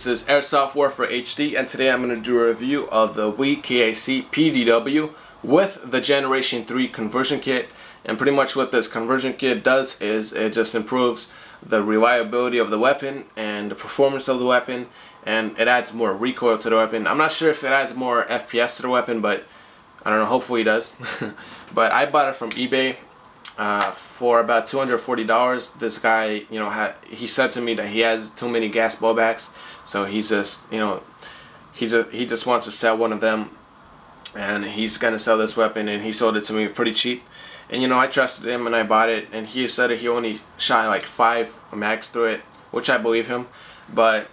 this is Airsoft Warfare HD, and today I'm going to do a review of the Wii KAC PDW with the Generation 3 conversion kit. And pretty much what this conversion kit does is it just improves the reliability of the weapon and the performance of the weapon, and it adds more recoil to the weapon. I'm not sure if it adds more FPS to the weapon, but I don't know, hopefully it does. But I bought it from eBay for about $240. This guy, you know, he said to me that he has too many gas blowbacks, so he's just, you know, he just wants to sell one of them, and he's gonna sell this weapon, and he sold it to me pretty cheap. And you know, I trusted him and I bought it, and he said that he only shot like 5 mags through it, which I believe him. But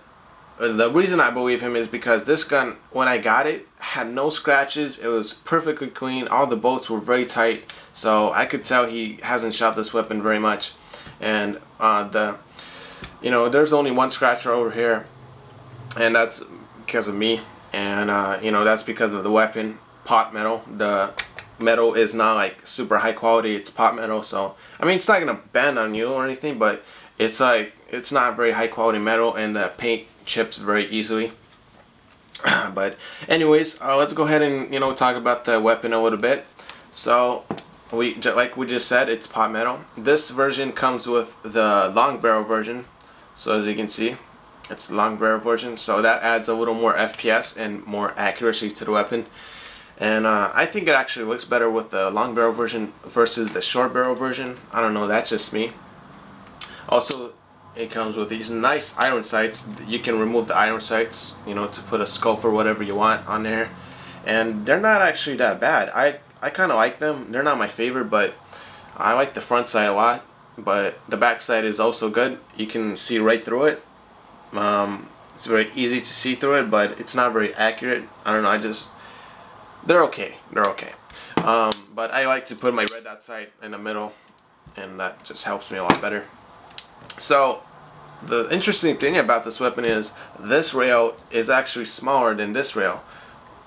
the reason I believe him is because this gun, when I got it, had no scratches. It was perfectly clean. All the bolts were very tight, so I could tell he hasn't shot this weapon very much. And you know, there's only one scratch over here, and that's because of me. And you know, that's because of the weapon, pot metal. The metal is not like super high quality. It's pot metal, so I mean, it's not gonna bend on you or anything, but it's like, it's not very high quality metal, and the paint chips very easily. But anyways, let's go ahead and, you know, talk about the weapon a little bit. So like we just said, it's pot metal. This version comes with the long barrel version, so as you can see, it's the long barrel version, so that adds a little more FPS and more accuracy to the weapon. And I think it actually looks better with the long barrel version versus the short barrel version. I don't know, that's just me. Also, it comes with these nice iron sights. You can remove the iron sights, you know, to put a scope or whatever you want on there. And they're not actually that bad. I kind of like them. They're not my favorite, but I like the front sight a lot. But the back sight is also good. You can see right through it. It's very easy to see through it, but it's not very accurate. I don't know, they're okay. They're okay. But I like to put my red dot sight in the middle, and that just helps me a lot better. So the interesting thing about this weapon is this rail is actually smaller than this rail,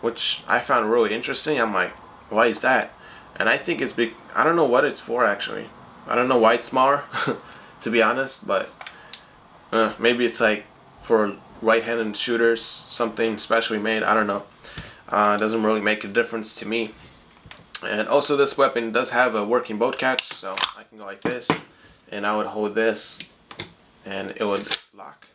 which I found really interesting. I'm like, why is that? And I think it's big. I don't know what it's for actually. I don't know why it's smaller, to be honest, but maybe it's like for right-handed shooters, something specially made. I don't know. It doesn't really make a difference to me. And also, this weapon does have a working bolt catch, so I can go like this, and I would hold this, and it would lock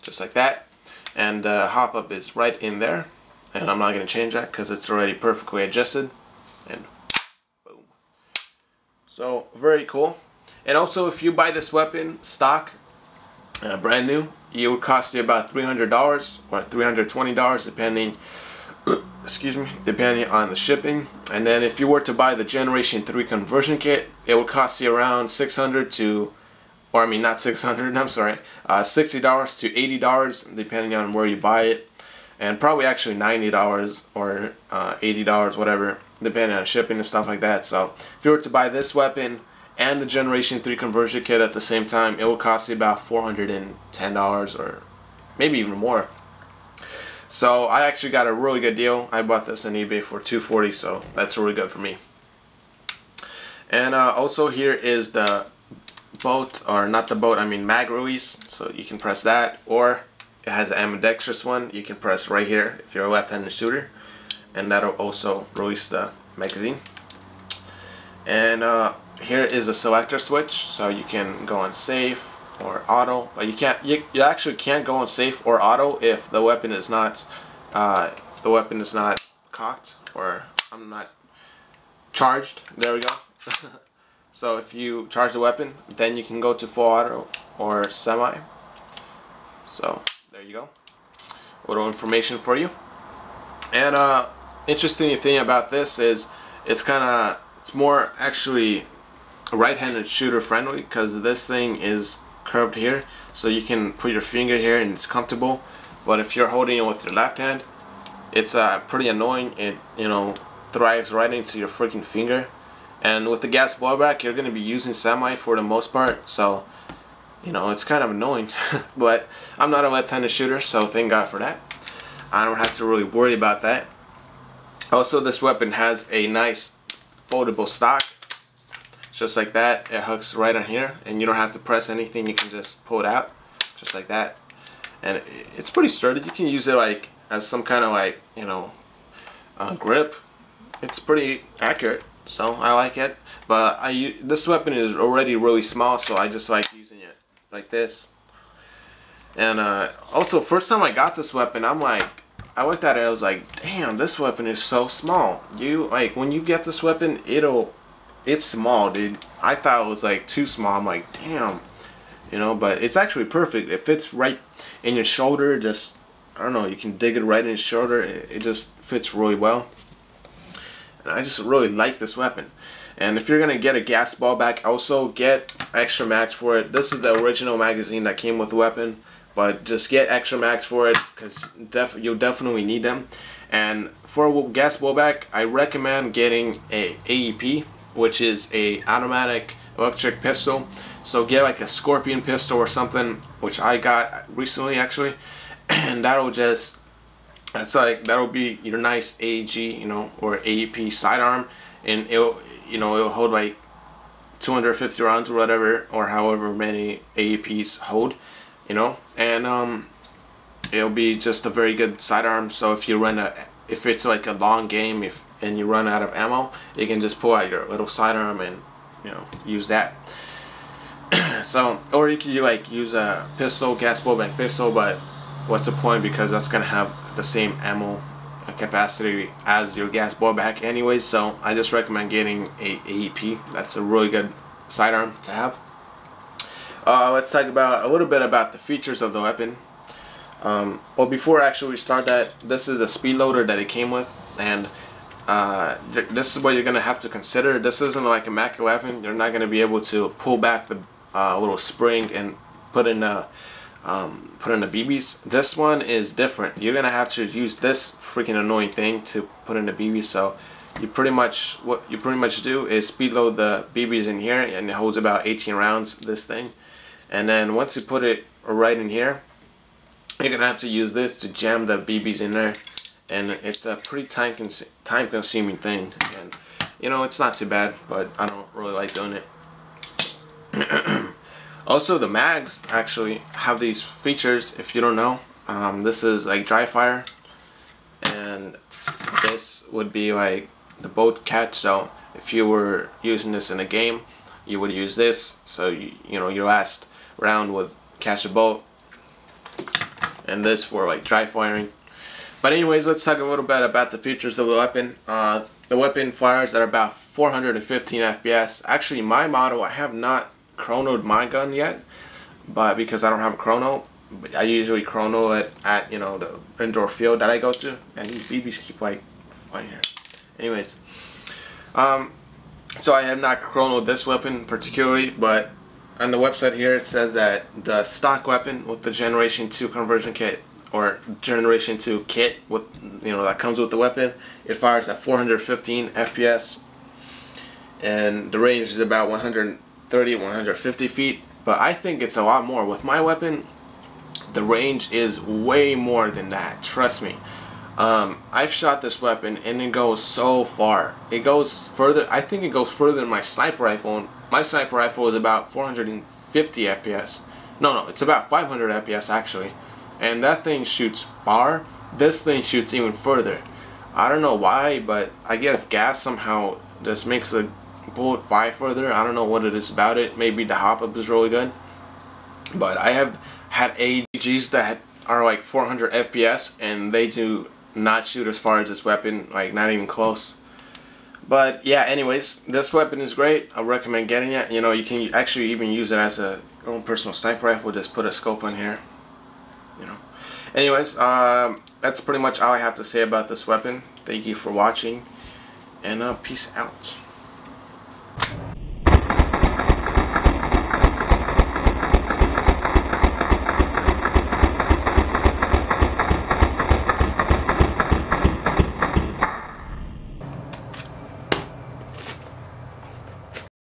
just like that. And the hop up is right in there, and I'm not going to change that because it's already perfectly adjusted. And boom. So very cool. And also, if you buy this weapon stock, brand new, it would cost you about $300 or $320 depending. Excuse me, depending on the shipping. And then if you were to buy the Generation 3 conversion kit, it would cost you around $600 to, or I mean not 600, I'm sorry, $60 to $80 depending on where you buy it, and probably actually $90 or $80, whatever, depending on shipping and stuff like that. So if you were to buy this weapon and the Generation 3 conversion kit at the same time, it would cost you about $410 or maybe even more. So I actually got a really good deal. I bought this on eBay for $240, so that's really good for me. And also here is the bolt, or not the bolt, I mean mag release. So you can press that, or it has an ambidextrous one. You can press right here if you're a left-handed shooter, and that'll also release the magazine. And here is a selector switch, so you can go on safe or auto, but you can't. You actually can't go on safe or auto if the weapon is not cocked, or I'm not charged. There we go. So if you charge the weapon, then you can go to full auto or semi. So there you go. A little information for you. And interesting thing about this is it's more actually right-handed shooter friendly, because this thing is curved here, so you can put your finger here and it's comfortable. But if you're holding it with your left hand, it's pretty annoying. It, you know, thrives right into your freaking finger. And with the gas blowback, you're going to be using semi for the most part, so you know, it's kind of annoying. But I'm not a left-handed shooter, so thank God for that. I don't have to really worry about that. Also, this weapon has a nice foldable stock, just like that. It hooks right on here, and you don't have to press anything. You can just pull it out, just like that. and it's pretty sturdy. You can use it like as some kind of like, you know, grip. It's pretty accurate, so I like it. But this weapon is already really small, so I just like using it like this. And also, first time I got this weapon, I looked at it, I was like, damn, this weapon is so small. Like, when you get this weapon, it's small, dude. I thought it was like too small. I'm like, damn, you know, but it's actually perfect. It fits right in your shoulder. Just, I don't know, you can dig it right in your shoulder. It just fits really well. And I just really like this weapon. And if you're gonna get a gas ball back, also get extra mags for it. This is the original magazine that came with the weapon, but just get extra mags for it because you'll definitely need them. And for a gas blowback, I recommend getting a AEP, which is a automatic electric pistol. So get like a Scorpion pistol or something, which I got recently actually, and that'll be your nice AEG, you know, or AEP sidearm, and it'll hold like 250 rounds or whatever, or however many AEPs hold, you know, and it'll be just a very good sidearm. So if it's like a long game, and you run out of ammo, you can just pull out your little sidearm and, you know, use that. So, or you can like use a pistol, gas blowback pistol, but what's the point, because that's gonna have the same ammo capacity as your gas blowback anyways. So I just recommend getting a AEP. That's a really good sidearm to have. Let's talk about a little bit about the features of the weapon. Well, before actually we start that, this is the speed loader that it came with, and this is what you're gonna have to consider. This isn't like a Mac 11. You're not gonna be able to pull back the little spring and put in the BBs. This one is different. You're gonna have to use this freaking annoying thing to put in the BBs. So what you pretty much do is speed load the BBs in here, and it holds about 18 rounds, this thing. And then once you put it right in here, you're gonna have to use this to jam the BBs in there, and it's a pretty time consuming thing. And you know, it's not too bad, but I don't really like doing it. Also, the mags actually have these features. If you don't know, this is like dry fire, and this would be like the bolt catch. So if you were using this in a game, you would use this, so you know, your last round would catch a bolt, and this for like dry firing. But anyways, let's talk a little bit about the features of the weapon. The weapon fires at about 415 FPS. Actually, my model, I have not chronoed my gun yet, but because I don't have a chrono, but I usually chrono it at, you know, the indoor field that I go to, and these BBs keep like flying here. Anyways, so I have not chronoed this weapon particularly, but on the website here it says that the stock weapon with the Generation 2 conversion kit, or Generation 2 kit with, you know, that comes with the weapon, it fires at 415 FPS, and the range is about 130-150 feet. But I think it's a lot more. With my weapon, the range is way more than that, trust me. I've shot this weapon and it goes so far. It goes further. I think it goes further than my sniper rifle. My sniper rifle is about 450 FPS. No, it's about 500 FPS actually. And that thing shoots far. This thing shoots even further. I don't know why, but I guess gas somehow just makes the bullet fly further. I don't know what it is about it. Maybe the hop-up is really good. But I have had AEGs that are like 400 FPS, and they do not shoot as far as this weapon, like not even close. But yeah, anyways, this weapon is great. I recommend getting it. You know, you can actually even use it as a own personal sniper rifle. Just put a scope on here, you know. Anyways, that's pretty much all I have to say about this weapon. Thank you for watching, and peace out.